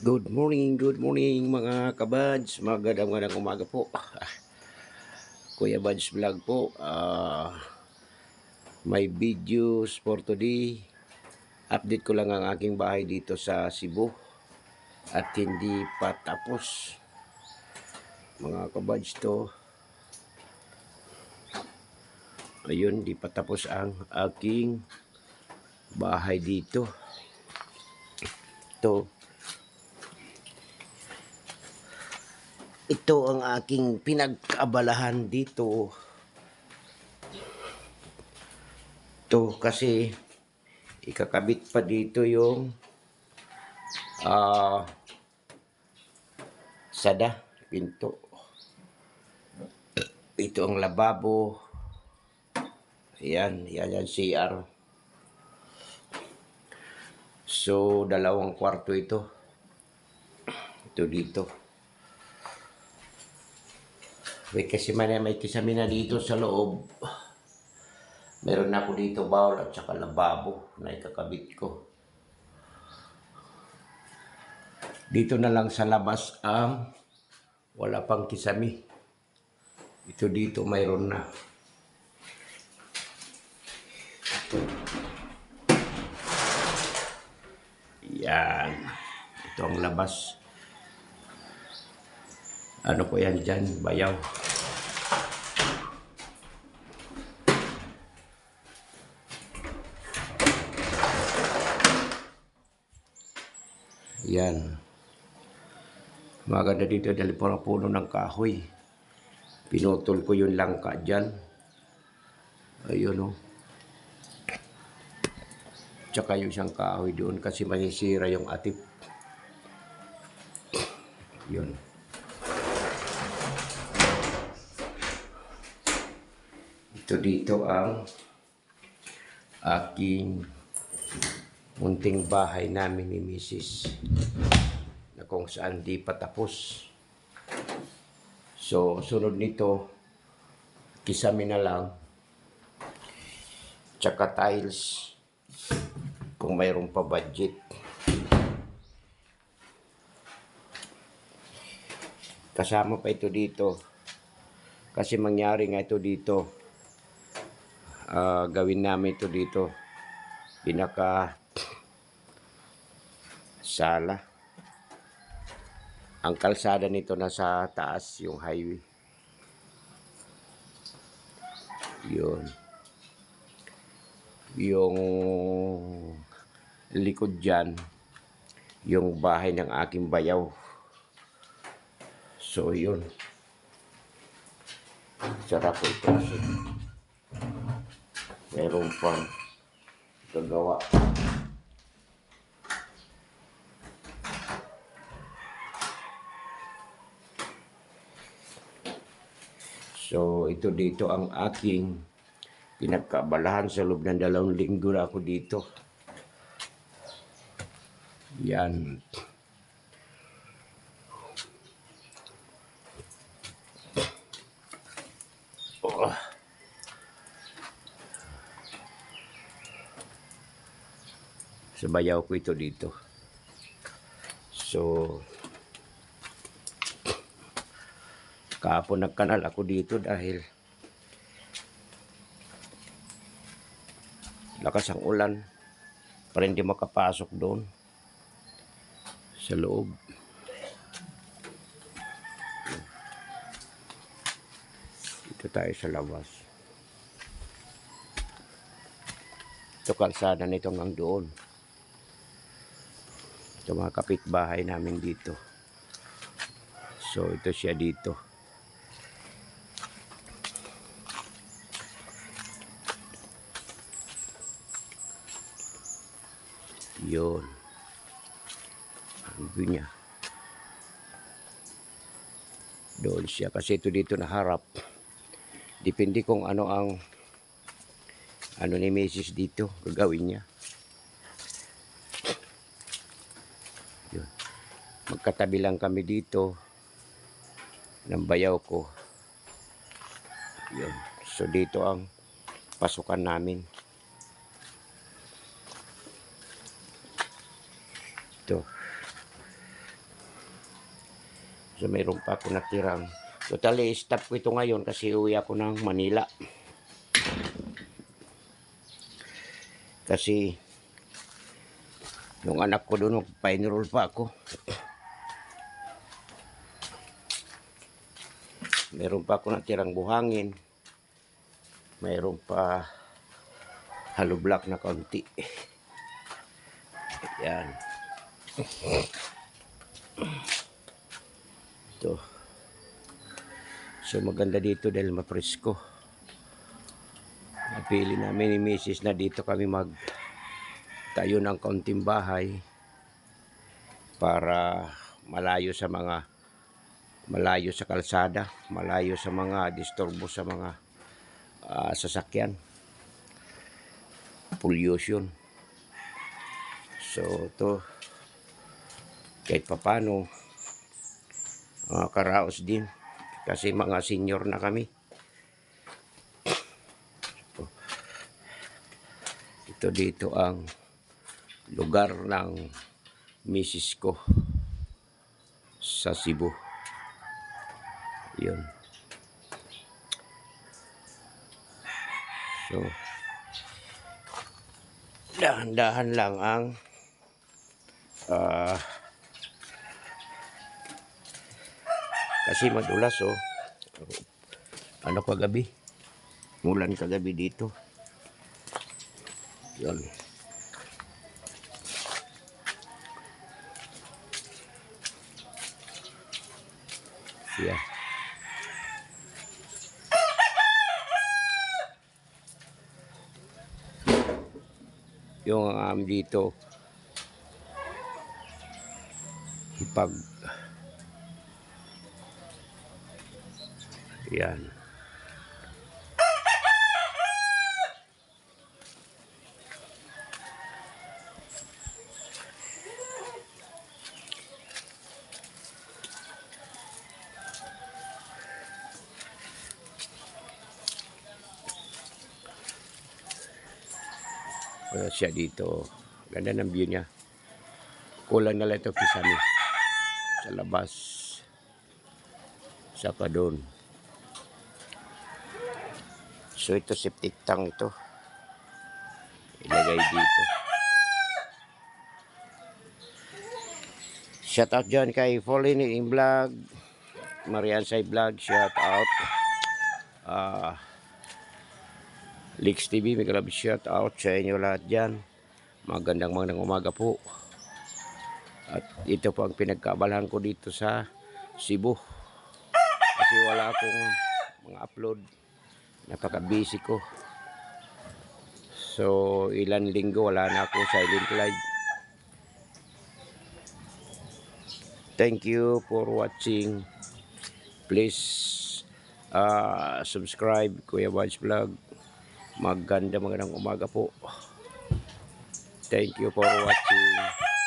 Good morning mga kabads. Magandang umaga po. Kuya Bads Vlog po. May videos for today. Update ko lang ang aking bahay dito sa Cebu. At hindi pa tapos. Mga kabads to. Ayun, di pa tapos ang aking bahay dito. Ito ang aking pinag-abalahan dito. Ito kasi ikakabit pa dito yung sada, pinto. Ito ang lababo. Yan CR. So, dalawang kwarto ito. Ito dito. May kisamina dito sa loob. Meron na ako dito bawal at saka lababo na ikakabit ko. Dito na lang sa labas ang wala pang kisami. Ito dito mayroon na. Yan. Ito ang labas. Ano po yan dyan? Bayaw. Yan. Maganda dito dahil puro puno ng kahoy. Pinutol ko yung langka dyan. Ayun o. Tsaka yung isang kahoy doon kasi masisira yung atip. Yun. Ito dito ang aking munting bahay namin ni Mrs. na kung saan di pa tapos. So, sunod nito, kisame na lang. Tsaka tiles. Kung mayroon pa budget. Kasama pa ito dito. Kasi mangyari nga ito dito. Gawin namin ito dito. Pinaka sala. Ang kalsada nito nasa taas yung highway. Yun. Yung likod dyan, yung bahay ng aking bayaw. So yun. Sarap po ito. Meron pang gagawa. So ito dito ang aking pinagkaabalahan sa loob ng 2 linggo na ako dito. Yan. Oh. Sabayaw ko ito dito. So, kahapon nagkanal ako dito dahil lakas ang ulan para hindi makapasok doon sa loob. Dito tayo sa labas. Ito kalsada nito hanggang doon. Ito mga kapitbahay namin dito. So ito siya dito. Yun. Ang view niya. Doon siya kasi ito dito naharap. Depende kung ano ang ni Mrs. dito gagawin niya. Yun. Magkatabi lang kami dito ng bayaw ko. Yun. So dito ang pasukan namin. Ito. So mayroon pa ako natirang. Totally stop ko ito ngayon kasi uwi ako ng Manila. Kasi yung anak ko doon pa-enroll pa ako. Mayroon pa ako natirang buhangin. Mayroon pa hollow block na kaunti. Ayan. Ito. So maganda dito dahil mapresko. Napili namin ni Mrs. na dito kami magtayo ng kaunting bahay para malayo sa kalsada, malayo sa mga disturbo sa mga sasakyan, pollution. So ito kahit papano karaos din kasi mga senior na kami. Ito dito ang lugar ng misis ko sa Cebu. Yun. So dahan-dahan lang ang kasi madulas ano kagabi, mulan kagabi dito. Yun. Yeah. Yung dito pag yan. Siya dito. Ganda ng view niya. Kulang na lang ito kisame sa labas. Saka doon. So ito septic tank ito. Ilagay dito. Shout out dyan kay Fallen in Vlog. Mariansay Vlog. Shout out. Leaks TV, may grabe shout out sa inyo lahat dyan. Magandang umaga po. At ito po ang pinagkaabalahan ko dito sa Cebu. Kasi wala akong mga upload. Napaka-busy ko. So, ilan linggo wala na ako silent live. Thank you for watching. Please subscribe Kuya Vance Vlog. Magandang umaga po. Thank you for watching.